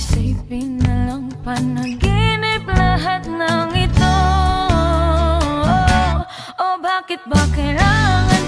Isipin na lang panaginip lahat ng ito. O bakit ba kailangan